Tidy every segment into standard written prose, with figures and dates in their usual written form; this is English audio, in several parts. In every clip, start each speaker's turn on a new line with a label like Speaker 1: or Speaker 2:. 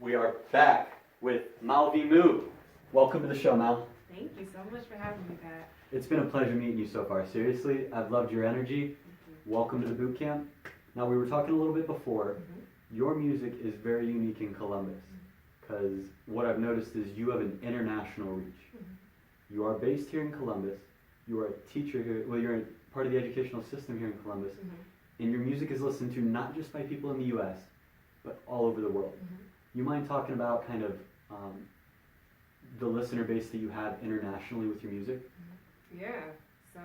Speaker 1: We are back with V Moo. Welcome to the show, Mal.
Speaker 2: Thank you so much for having me, Pat.
Speaker 1: It's been a pleasure meeting you so far. Seriously, I've loved your energy. Welcome to the boot camp. Now, we were talking a little bit before. Your music is very unique in Columbus because what I've noticed is you have an international reach. You are based here in Columbus. You are a teacher here. Well, you're part of the educational system here in Columbus. And your music is listened to not just by people in the U.S., but all over the world. You mind talking about kind of the listener base that you have internationally with your music?
Speaker 2: Yeah, so,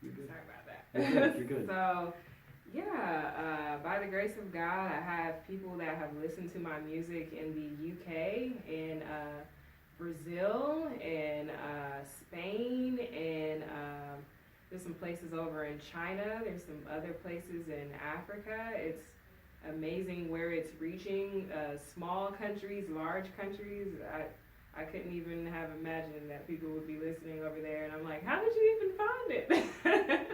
Speaker 1: You're good.
Speaker 2: sorry about that.
Speaker 1: You're good.
Speaker 2: So, yeah, by the grace of God, I have people that have listened to my music in the UK, and Brazil, and Spain, and there's some places over in China, there's some other places in Africa. It's amazing where it's reaching, small countries, large countries. I couldn't even have imagined that people would be listening over there, and I'm like, how did you even find it?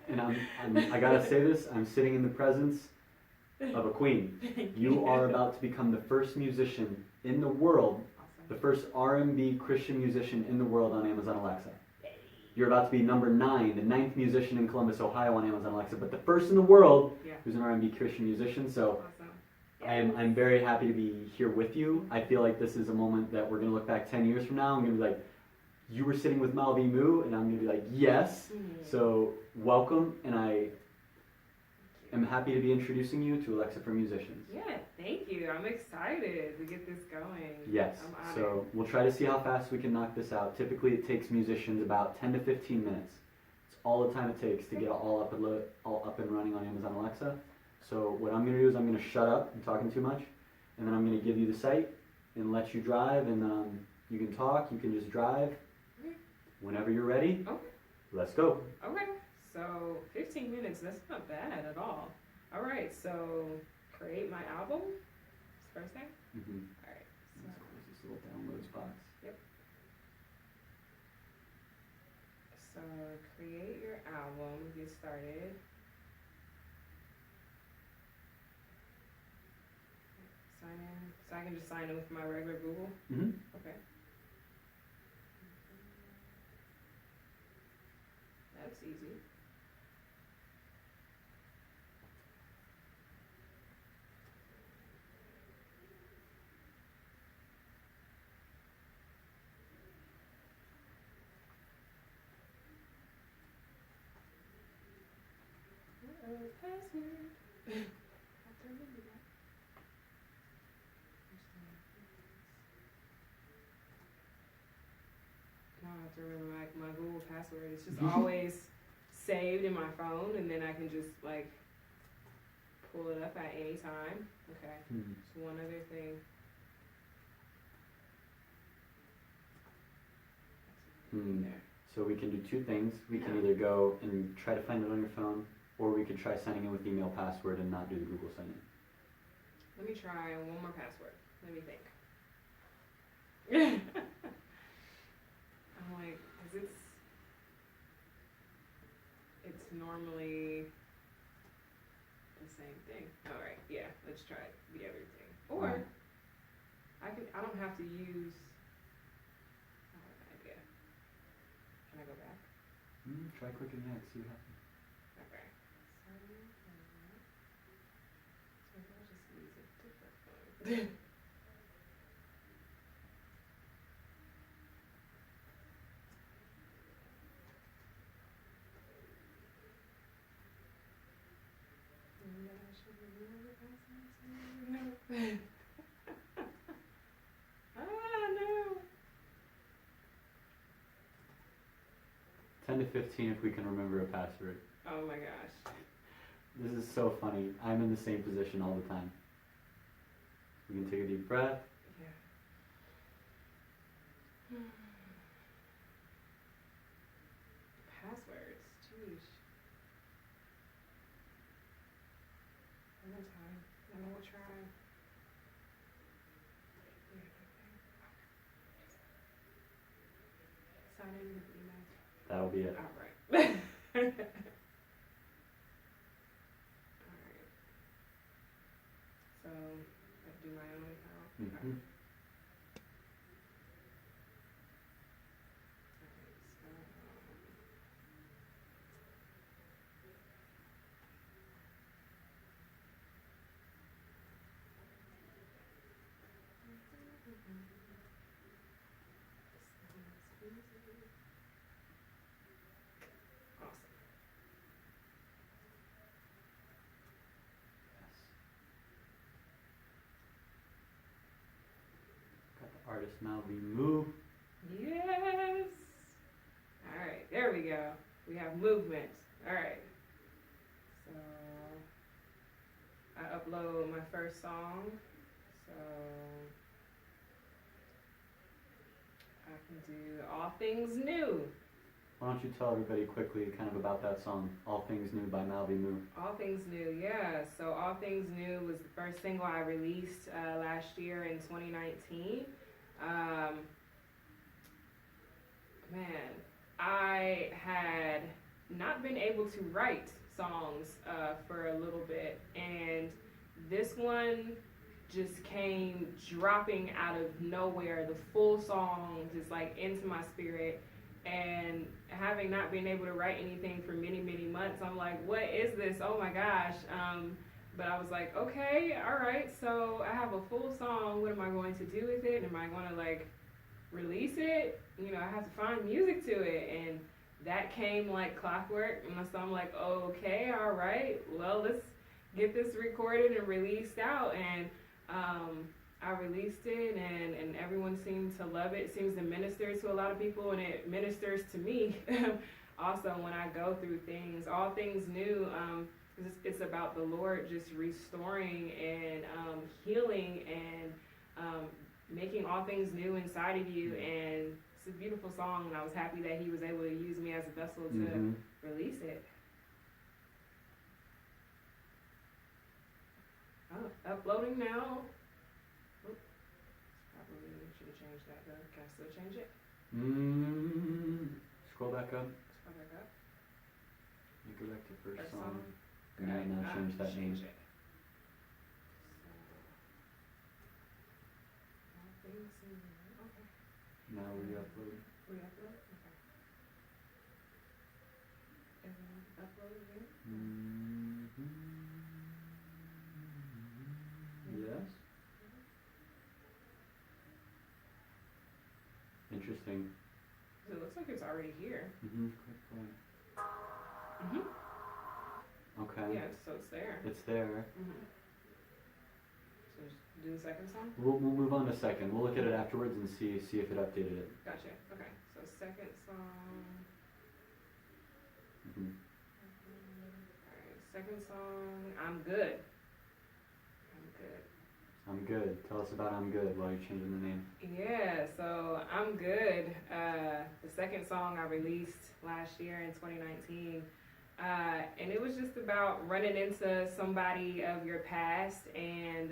Speaker 1: And I gotta say this, I'm sitting in the presence of a queen. You are about to become the first musician in the world, the first R&B Christian musician in the world on Amazon Alexa. You're about to be number 9, the 9th musician in Columbus, Ohio on Amazon Alexa, but the first in the world who's an R&B Christian musician. So I'm very happy to be here with you. I feel like this is a moment that we're going to look back 10 years from now. I'm going to be like, you were sitting with V Moo, and I'm going to be like, yes. So welcome, and I am happy to be introducing you to Alexa for Musicians.
Speaker 2: Yeah, thank you. I'm excited to get this going.
Speaker 1: Yes, so we'll try to see how fast we can knock this out. Typically it takes musicians about 10 to 15 minutes. It's all the time it takes to get all up and running on Amazon Alexa. So what I'm going to do is I'm going to shut up, I'm talking too much, and then I'm going to give you the site and let you drive, and you can talk, you can just drive. Whenever you're ready, let's go.
Speaker 2: Okay, so 15 minutes, that's not bad at all. All right, so create my album, first thing? All right. So.
Speaker 1: Let's close this little downloads box.
Speaker 2: Yep. So create your album, get started. Sign in. So I can just sign in with my regular Google? Okay. That's easy. Password. I have to remember that. Now I have to remember my Google password. It's just always saved in my phone, and then I can just like pull it up at any time. Okay. So one other thing.
Speaker 1: So we can do two things. We can either go and try to find it on your phone, or we could try signing in with email password and not do the Google sign in.
Speaker 2: Let me try one more password. Let me think. I'm like, 'cause it's normally the same thing. All right, yeah, let's try the other thing. Or I don't have to use. I have an idea. Can I go back?
Speaker 1: Try clicking next. See what happens.
Speaker 2: Okay. So I'll just use a different phone. No.
Speaker 1: 10 to 15 if we can remember a password.
Speaker 2: Oh my gosh.
Speaker 1: This is so funny. I'm in the same position all the time. We can take a deep breath.
Speaker 2: Yeah. Passwords. Jeez. One more time. One more try. Sign in with email.
Speaker 1: That'll be it.
Speaker 2: All right. Alright. So do my own account.
Speaker 1: Mm-hmm.
Speaker 2: Okay. Awesome.
Speaker 1: Got the artist now, V Moo.
Speaker 2: Yes. All right, there we go. We have movement. All right. So I upload my first song. So I can do All Things New.
Speaker 1: Why don't you tell everybody quickly kind of about that song, All Things New by V Moo.
Speaker 2: All Things New, yeah. So All Things New was the first single I released last year in 2019. Man, I had not been able to write songs for a little bit, and this one just came dropping out of nowhere. The full song just like into my spirit. And having not been able to write anything for many, many months, I'm like, what is this? Oh my gosh. But I was like, okay, all right. So I have a full song. What am I going to do with it? Am I going to like release it? You know, I have to find music to it. And that came like clockwork. And so I'm like, okay, all right. Well, let's get this recorded and released out. And I released it, and everyone seemed to love it. It seems to minister to a lot of people, and it ministers to me also when I go through things. All Things New, it's about the Lord just restoring and healing and making all things new inside of you. And it's a beautiful song, and I was happy that He was able to use me as a vessel to release it. Oh, uploading now. Probably should have changed that though. Can I still change it?
Speaker 1: Scroll back up.
Speaker 2: Scroll back up.
Speaker 1: You go back to first
Speaker 2: First
Speaker 1: song.
Speaker 2: song.
Speaker 1: And then now change that name.
Speaker 2: Change it. So, all things new. Okay.
Speaker 1: Now re-upload.
Speaker 2: Re-upload? Okay. And then upload again?
Speaker 1: Yes. Interesting.
Speaker 2: It looks like it's already here.
Speaker 1: Quick play. Okay.
Speaker 2: Yeah, so it's there.
Speaker 1: It's there.
Speaker 2: So just do the second song?
Speaker 1: We'll move on to second. We'll look at it afterwards and see if it updated it.
Speaker 2: Gotcha. Okay. So second song. Alright, second song. I'm good.
Speaker 1: I'm good. Tell us about I'm good while you're changing the name.
Speaker 2: Yeah, so I'm good. The second song I released last year in 2019. And it was just about running into somebody of your past and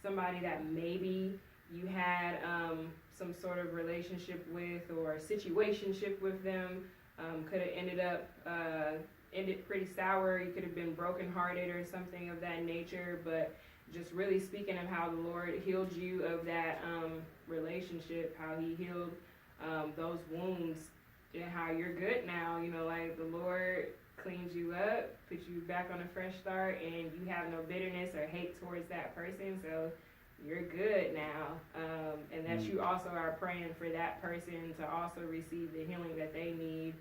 Speaker 2: somebody that maybe you had some sort of relationship with or situationship with them. Could have ended pretty sour. You could have been brokenhearted or something of that nature, but just really speaking of how the Lord healed you of that relationship, how He healed those wounds, and how you're good now. You know, like the Lord cleans you up, puts you back on a fresh start, and you have no bitterness or hate towards that person. So you're good now, and that you also are praying for that person to also receive the healing that they need.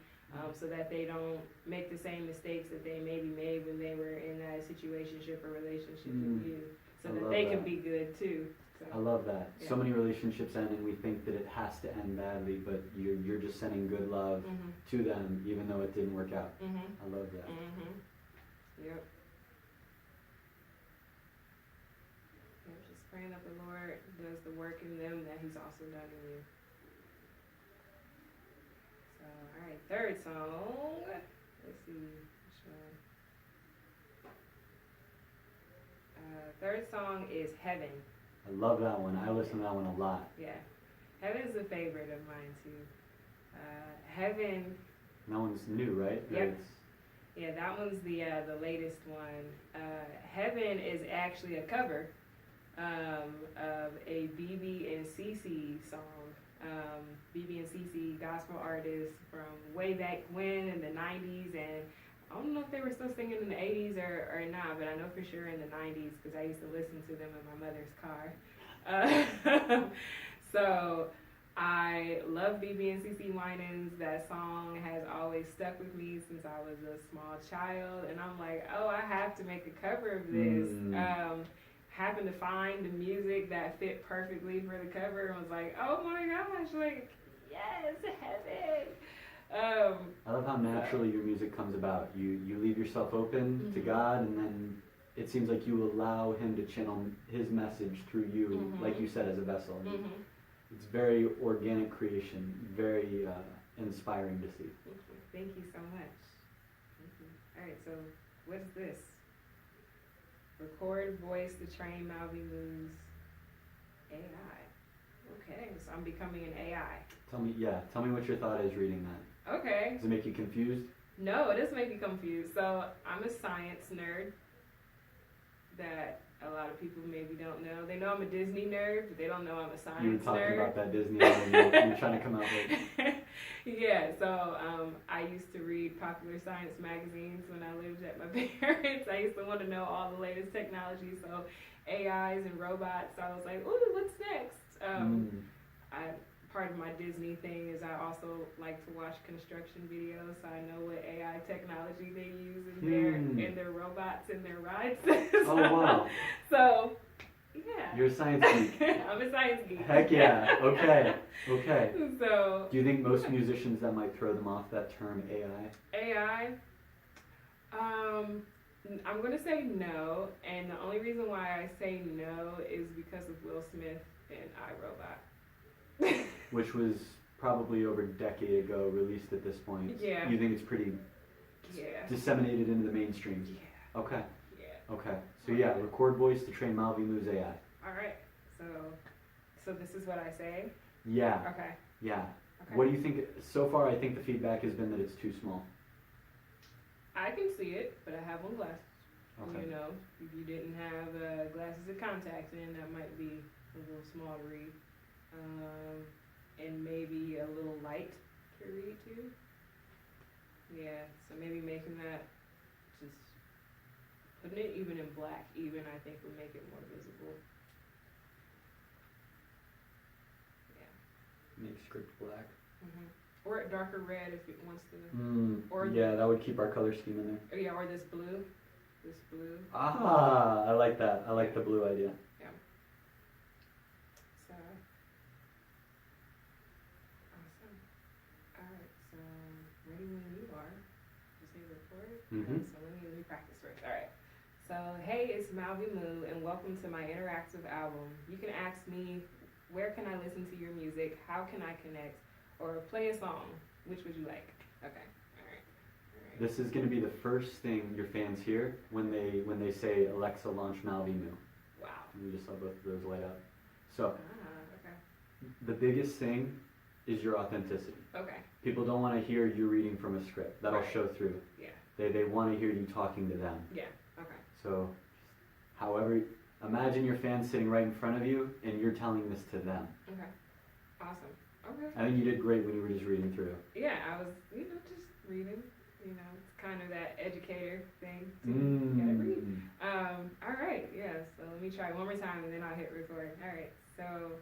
Speaker 2: So that they don't make the same mistakes that they maybe made when they were in that situationship or relationship with you, so that they can be good too. So,
Speaker 1: I love that.
Speaker 2: Yeah.
Speaker 1: So many relationships end and we think that it has to end badly, but you're just sending good love to them even though it didn't work out. I love that.
Speaker 2: Yep. Just praying that the Lord does the work in them that He's also done in you. So, alright, third song. Let's see which one. Third song is Heaven.
Speaker 1: I love that one. I listen to that one a lot.
Speaker 2: Yeah. Heaven is a favorite of mine too. Heaven.
Speaker 1: And that one's new, right?
Speaker 2: Yep. Yeah, that one's the latest one. Heaven is actually a cover of a BB and CC song. BB and CC, gospel artists from way back when in the 90s, and I don't know if they were still singing in the 80s or not, but I know for sure in the 90s because I used to listen to them in my mother's car. So I love BB and CC Winans. That song has always stuck with me since I was a small child, and I'm like, oh, I have to make a cover of this. Happened to find the music that fit perfectly for the cover and was like, oh my gosh, like, yes, heaven.
Speaker 1: I love how naturally your music comes about. You leave yourself open to God, and then it seems like you allow Him to channel His message through you, like you said, as a vessel. It's very organic creation, very inspiring to see.
Speaker 2: Thank you so much. Thank you. All right, so what's this? Record voice to train Malvi Moo's AI. Okay, so I'm becoming an AI.
Speaker 1: Tell me what your thought is reading that.
Speaker 2: Okay.
Speaker 1: Does it make you confused?
Speaker 2: No, it doesn't make me confused. So I'm a science nerd that a lot of people maybe don't know. They know I'm a Disney nerd, but they don't know I'm a science nerd.
Speaker 1: You were talking about that Disney and you're trying to come out with.
Speaker 2: Yeah, so I used to read popular science magazines when I lived at my parents'. I used to want to know all the latest technology, so AIs and robots. So I was like, ooh, what's next? Part of my Disney thing is I also like to watch construction videos, so I know what AI technology they use in their robots and their rides.
Speaker 1: Oh wow!
Speaker 2: So yeah,
Speaker 1: you're a science geek.
Speaker 2: I'm a science geek.
Speaker 1: Heck yeah! Okay.
Speaker 2: So
Speaker 1: do you think most musicians that might throw them off that term AI?
Speaker 2: AI. I'm gonna say no, and the only reason why I say no is because of Will Smith and iRobot.
Speaker 1: Which was probably over a decade ago, released at this point.
Speaker 2: Yeah.
Speaker 1: You think it's pretty disseminated into the mainstream?
Speaker 2: Yeah.
Speaker 1: Okay.
Speaker 2: Yeah.
Speaker 1: Okay. So yeah, record voice to train Malvi Moo's AI.
Speaker 2: All right. So this is what I say?
Speaker 1: Yeah.
Speaker 2: Okay.
Speaker 1: Yeah.
Speaker 2: Okay.
Speaker 1: What do you think? So far, I think the feedback has been that it's too small.
Speaker 2: I can see it, but I have on glasses.
Speaker 1: Okay.
Speaker 2: You know, if you didn't have glasses and contacts in, that might be a little small to read. And maybe a little light to read too. Yeah, so maybe making that, just putting it even in black even, I think would make it more visible. Yeah.
Speaker 1: Make script black.
Speaker 2: Or a darker red if it wants to.
Speaker 1: Or yeah, that would keep our color scheme in there.
Speaker 2: Yeah, or this blue. This blue.
Speaker 1: Ah, I like that. I like the blue idea.
Speaker 2: Yeah. So. Awesome. Alright, so ready when you are. Just hit record. So let me practice first. Alright. So hey, it's Malvi Moo and welcome to my interactive album. You can ask me, where can I listen to your music? How can I connect? Or play a song. Which would you like? Okay. Alright.
Speaker 1: This is going to be the first thing your fans hear when they say Alexa launch Malvi Moo.
Speaker 2: Wow.
Speaker 1: We just saw both of those light up. So
Speaker 2: Okay.
Speaker 1: the biggest thing is your authenticity.
Speaker 2: Okay.
Speaker 1: People don't want to hear you reading from a script. That'll show through.
Speaker 2: Yeah.
Speaker 1: They want to hear you talking to them.
Speaker 2: Yeah. Okay.
Speaker 1: So, however, imagine your fans sitting right in front of you and you're telling this to them.
Speaker 2: Okay. Awesome. Okay.
Speaker 1: I think you did great when you were just reading through.
Speaker 2: Yeah, I was, just reading. It's kind of that educator thing. Too. You gotta read. All right, yeah, so let me try one more time and then I'll hit record. All right, so,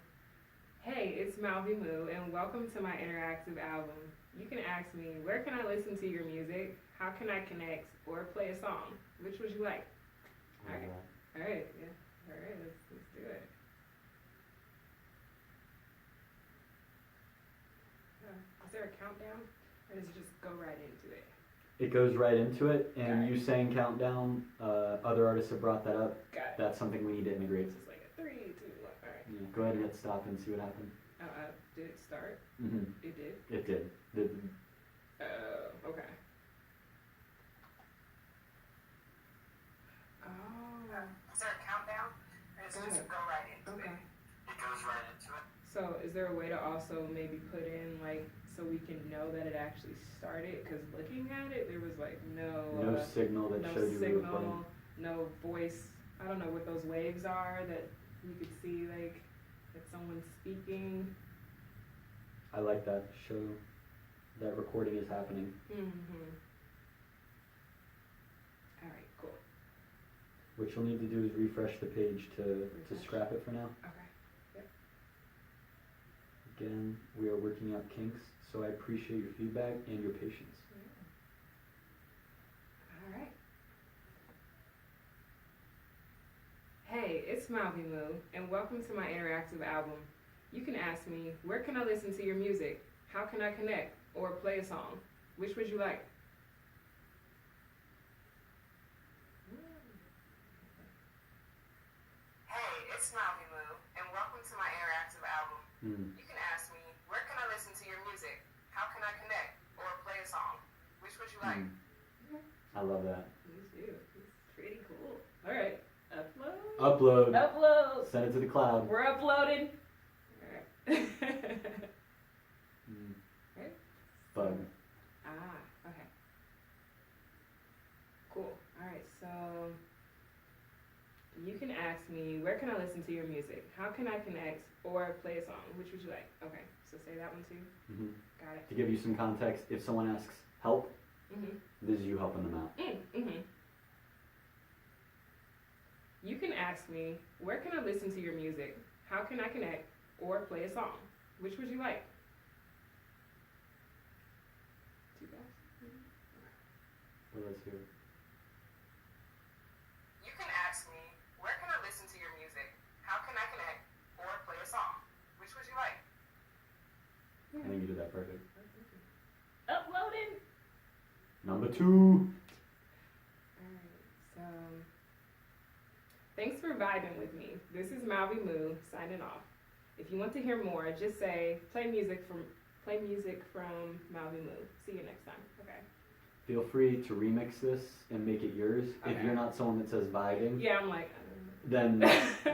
Speaker 2: hey, it's Malvi Moo and welcome to my interactive album. You can ask me, where can I listen to your music? How can I connect? Or play a song? Which would you like? All right, yeah. All right, let's do it. Is there a countdown? Or does it just go right into it?
Speaker 1: It goes right into it, and
Speaker 2: Got it.
Speaker 1: you saying countdown, other artists have brought that up.
Speaker 2: Got it.
Speaker 1: That's something we need to integrate.
Speaker 2: It's just like a 3, 2, 1, all right.
Speaker 1: Yeah, go ahead and hit stop and see what happened.
Speaker 2: Did it start? It did?
Speaker 1: It did.
Speaker 2: Okay. Oh.
Speaker 3: Is there a countdown? Or does it just go right into it? It goes right into it.
Speaker 2: So is there a way to also maybe put in, like, so we can know that it actually started? Because looking at it, there was, like, no
Speaker 1: signal that
Speaker 2: no
Speaker 1: showed you were recording.
Speaker 2: signal, no voice. I don't know what those waves are that you could see like that someone's speaking.
Speaker 1: I like that. Show that recording is happening.
Speaker 2: Mm-hmm. All right, cool.
Speaker 1: What you'll need to do is refresh the page to
Speaker 2: Refresh.
Speaker 1: scrap it for now.
Speaker 2: Okay. Yep.
Speaker 1: Again, we are working out kinks, so I appreciate your feedback and your patience.
Speaker 2: All right. Hey, it's V Moo, and welcome to my interactive album. You can ask me, where can I listen to your music? How can I connect or play a song? Which would you like?
Speaker 3: Hey, it's V Moo, and welcome to my interactive album. You can ask me, where can I listen to your music? How can I connect or play a song? Which would you like?
Speaker 1: I love that.
Speaker 2: Me too. It's pretty cool. All right. Upload.
Speaker 1: Upload.
Speaker 2: Upload.
Speaker 1: Send it to the cloud.
Speaker 2: We're uploading. All right. Right?
Speaker 1: Bug.
Speaker 2: Okay. Cool. All right. So you can ask me, where can I listen to your music? How can I connect or play a song? Which would you like? Okay. So say that one too.
Speaker 1: Mm-hmm.
Speaker 2: Got it.
Speaker 1: To give you some context, if someone asks help, this is you helping them out.
Speaker 2: You can ask me, where can I listen to your music? How can I connect or play a song? Which would you like? Too fast?
Speaker 1: Well, let's hear it.
Speaker 3: You can ask me, where can I listen to your music? How can I connect or play a song? Which would you like?
Speaker 1: I think you did that perfect.
Speaker 2: Uploading.
Speaker 1: Number 2.
Speaker 2: Alright, so thanks for vibing with me. This is V Moo signing off. If you want to hear more, just say play music from V Moo. See you next time. Okay.
Speaker 1: Feel free to remix this and make it yours.
Speaker 2: Okay.
Speaker 1: If you're not someone that says vibing,
Speaker 2: Yeah, I'm like.
Speaker 1: then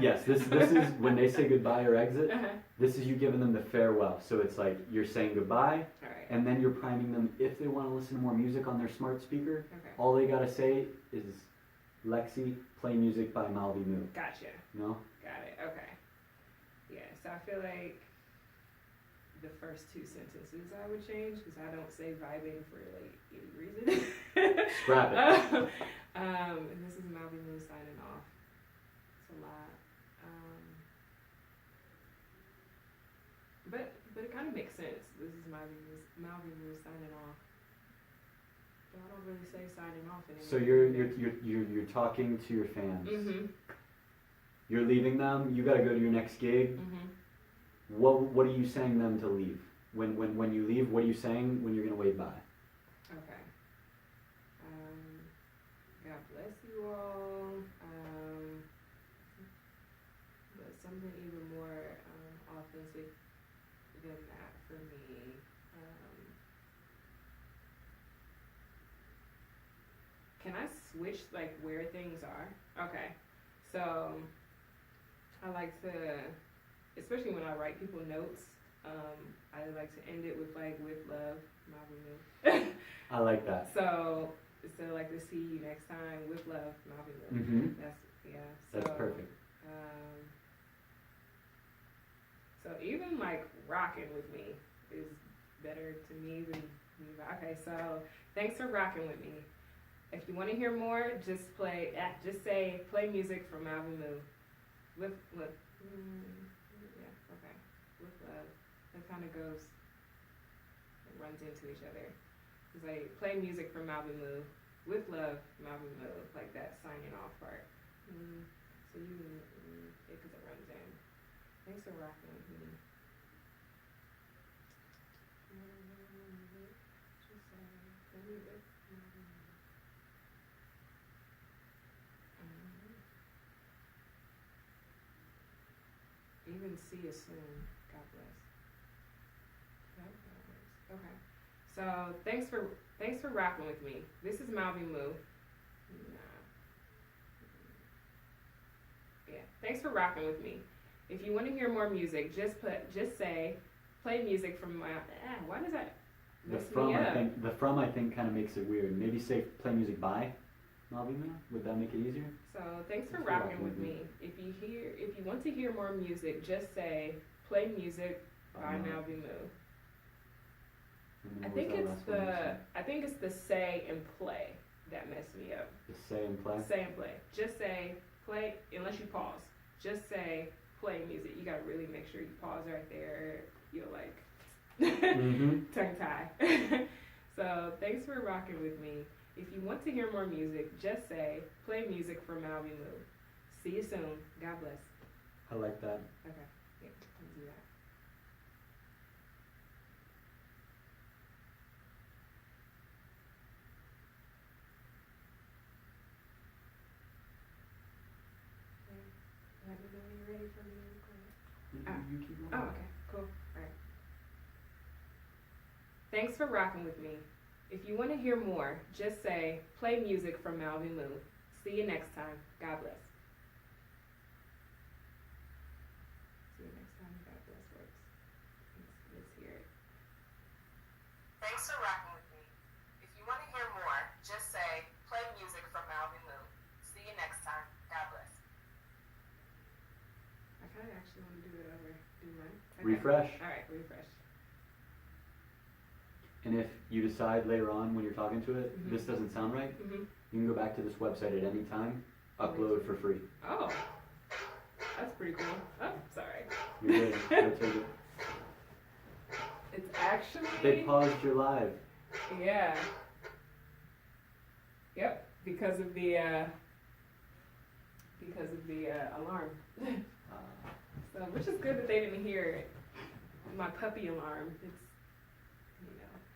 Speaker 1: yes, this is when they say goodbye or exit. This is you giving them the farewell. So it's like you're saying goodbye,
Speaker 2: All right.
Speaker 1: and then you're priming them if they want to listen to more music on their smart speaker.
Speaker 2: Okay.
Speaker 1: All they gotta say is, Lexi, play music by V Moo.
Speaker 2: Gotcha.
Speaker 1: No?
Speaker 2: Got it. Okay. Yeah. So I feel like the first 2 sentences I would change because I don't say vibing for like any reason.
Speaker 1: Scrap it.
Speaker 2: And this is V Moo signing off. It's a lot. But it kind of makes sense. This is V Moo signing off. But I don't really say signing off anymore.
Speaker 1: So you're talking to your fans. You're leaving them. You gotta go to your next gig. What are you saying them to leave? When you leave, what are you saying when you're gonna wave bye?
Speaker 2: Okay. God bless you all. But something even more authentic than that for me. Can I switch like where things are? Okay. So I like to, especially when I write people notes, I like to end it with like with love, V Moo.
Speaker 1: I like that.
Speaker 2: So like to see you next time with love, V Moo.
Speaker 1: Mm-hmm.
Speaker 2: That's
Speaker 1: Perfect.
Speaker 2: So even like rocking with me is better to me than okay. So thanks for rocking with me. If you want to hear more, just say play music from V Moo. With okay. With love. It kind of goes, it runs into each other. It's like play music from V Moo. With love, V Moo. Like that signing off part. So you, because it runs in. Thanks for rocking with me. Just play music. Even see you soon. God bless. Okay. So thanks for rocking with me. This is V Moo. Yeah. Thanks for rocking with me. If you want to hear more music, just say play music from my. Why does that mess me up?
Speaker 1: I think kind of makes it weird. Maybe say play music by V Mal V Moo? Would that make it easier?
Speaker 2: So thanks for rocking with me. If you want to hear more music, just say play music by Mal V Moo. I think it's the say and play that messed me up.
Speaker 1: The say and play?
Speaker 2: Say and play. Just say play, unless you pause. Just say play music. You gotta really make sure you pause right there. You'll like tongue tie. So thanks for rocking with me. If you want to hear more music, just say play music for Mal V Moo. See you soon. God bless.
Speaker 1: I like that.
Speaker 2: Okay. Yeah, I'll do that. Let me know when you're ready for me to record.
Speaker 1: You keep going.
Speaker 2: Oh, okay, cool. Alright. Thanks for rocking with me. If you want to hear more, just say play music from Mal V Moo. See you next time. God bless. See you next time. God bless works. Let's hear it.
Speaker 3: Thanks for rocking with me. If you want to hear more, just say play music from Mal V Moo. See you next time. God bless.
Speaker 2: I kind of actually want to do it over. Do mine. Okay.
Speaker 1: Refresh.
Speaker 2: Alright, refresh.
Speaker 1: And if you decide later on when you're talking to it, this doesn't sound right, you can go back to this website at any time, upload for free.
Speaker 2: Oh, that's pretty cool. Oh, sorry.
Speaker 1: You're good. Go take it.
Speaker 2: It's actually.
Speaker 1: They paused your live.
Speaker 2: Yeah. Yep. Because of the alarm. So, which is good that they didn't hear it. My puppy alarm. It's,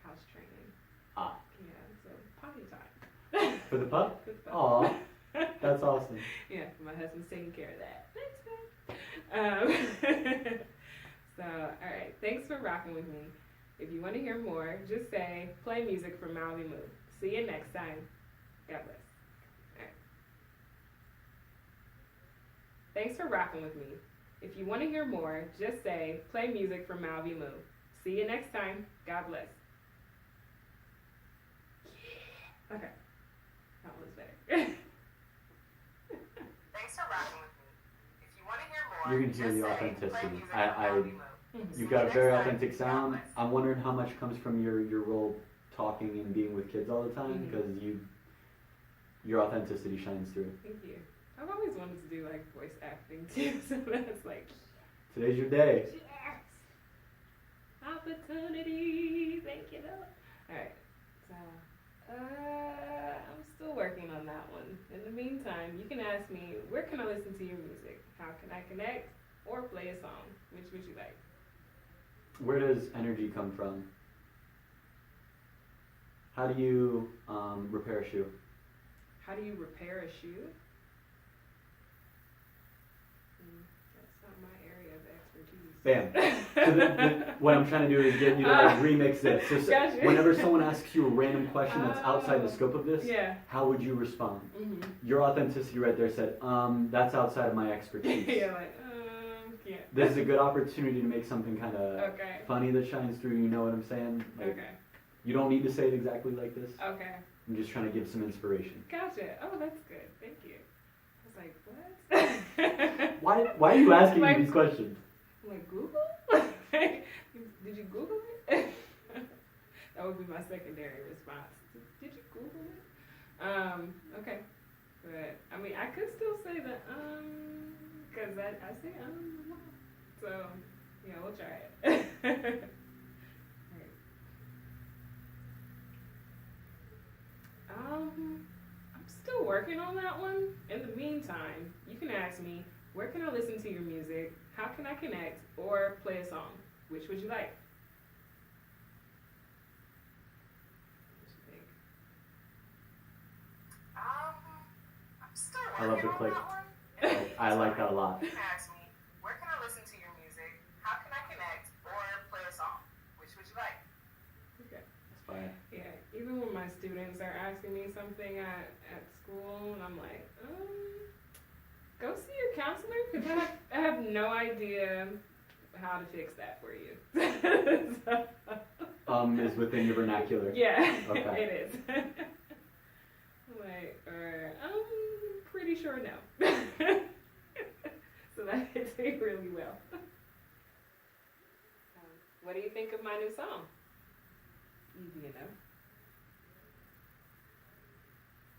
Speaker 2: house training.
Speaker 1: Ah.
Speaker 2: Yeah. So potty time.
Speaker 1: For the pup?
Speaker 2: For the pup.
Speaker 1: Aw. That's awesome.
Speaker 2: Yeah. My husband's taking care of that. So, all right. Thanks for rocking with me. If you want to hear more, just say play music from Mal V Moo. See you next time. God bless. All right. Thanks for rocking with me. If you want to hear more, just say play music from Mal V Moo. See you next time. God bless. Yeah. Okay. That was better.
Speaker 3: Thanks for rocking with me. If you want to hear more,
Speaker 1: You're going to hear the
Speaker 3: just say, play
Speaker 1: authenticity.
Speaker 3: music from Mal V Moo.
Speaker 1: You've got a very authentic sound. I'm wondering how much comes from your role talking and being with kids all the time, because your authenticity shines through.
Speaker 2: Thank you. I've always wanted to do like voice acting too, so that's like,
Speaker 1: Today's your day.
Speaker 2: yes, opportunity. Thank you. All right, so I'm still working on that one. In the meantime, you can ask me, where can I listen to your music? How can I connect or play a song? Which would you like?
Speaker 1: Where does energy come from? How do you repair a shoe?
Speaker 2: How do you repair a shoe? That's not my area of expertise.
Speaker 1: Bam. So what I'm trying to do is get you to like remix this. So
Speaker 2: Gotcha.
Speaker 1: whenever someone asks you a random question that's outside the scope of this,
Speaker 2: Yeah.
Speaker 1: how would you respond? Your authenticity right there said, that's outside of my expertise.
Speaker 2: Yeah, like, yeah.
Speaker 1: This is a good opportunity to make something kind of
Speaker 2: Okay.
Speaker 1: funny that shines through. You know what I'm saying? Like,
Speaker 2: Okay.
Speaker 1: You don't need to say it exactly like this.
Speaker 2: Okay.
Speaker 1: I'm just trying to give some inspiration.
Speaker 2: Gotcha. Oh, that's good. Thank you. I was like, what?
Speaker 1: Why are you asking
Speaker 2: Like-
Speaker 1: me these questions?
Speaker 2: I'm like, Google? Did you Google it? That would be my secondary response. Did you Google it? Okay. But, I mean, I could still say that, because I say, a lot. So, yeah, we'll try it. Alright. I'm still working on that one. In the meantime, you can ask me, where can I listen to your music? How can I connect or play a song? Which would you like? What you think?
Speaker 3: I'm still
Speaker 1: I love
Speaker 3: working
Speaker 1: the
Speaker 3: on
Speaker 1: click.
Speaker 3: that one.
Speaker 1: I like that a lot.
Speaker 3: You can ask me, where can I listen to your music? How can I connect or play a song? Which would you like?
Speaker 2: Okay.
Speaker 1: That's fine.
Speaker 2: Yeah, even when my students are asking me something at school, and I'm like, go see your counselor, because I have no idea how to fix that for you. So,
Speaker 1: Is within your vernacular.
Speaker 2: yeah,
Speaker 1: Okay.
Speaker 2: it is. like, or I'm pretty sure no. So that hits me really well. What do you think of my new song? Easy enough.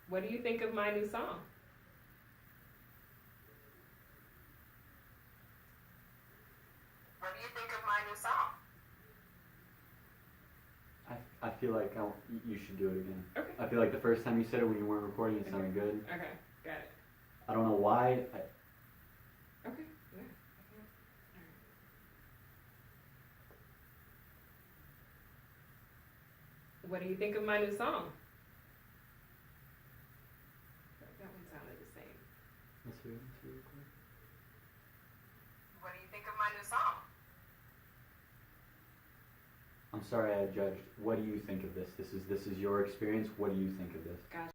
Speaker 2: What do you think of my new song?
Speaker 3: What do you think of my new song?
Speaker 1: I feel like you should do it again.
Speaker 2: Okay.
Speaker 1: I feel like the first time you said it when you weren't recording, it sounded good.
Speaker 2: Okay, got it.
Speaker 1: I don't know why.
Speaker 2: Okay, yeah. What do you think of my new song? That one sounded the same.
Speaker 1: Let's hear it. Let's hear it quick.
Speaker 3: What do you think of my new song?
Speaker 1: I'm sorry I judged. What do you think of this? This is your experience. What do you think of this?
Speaker 2: Gotcha.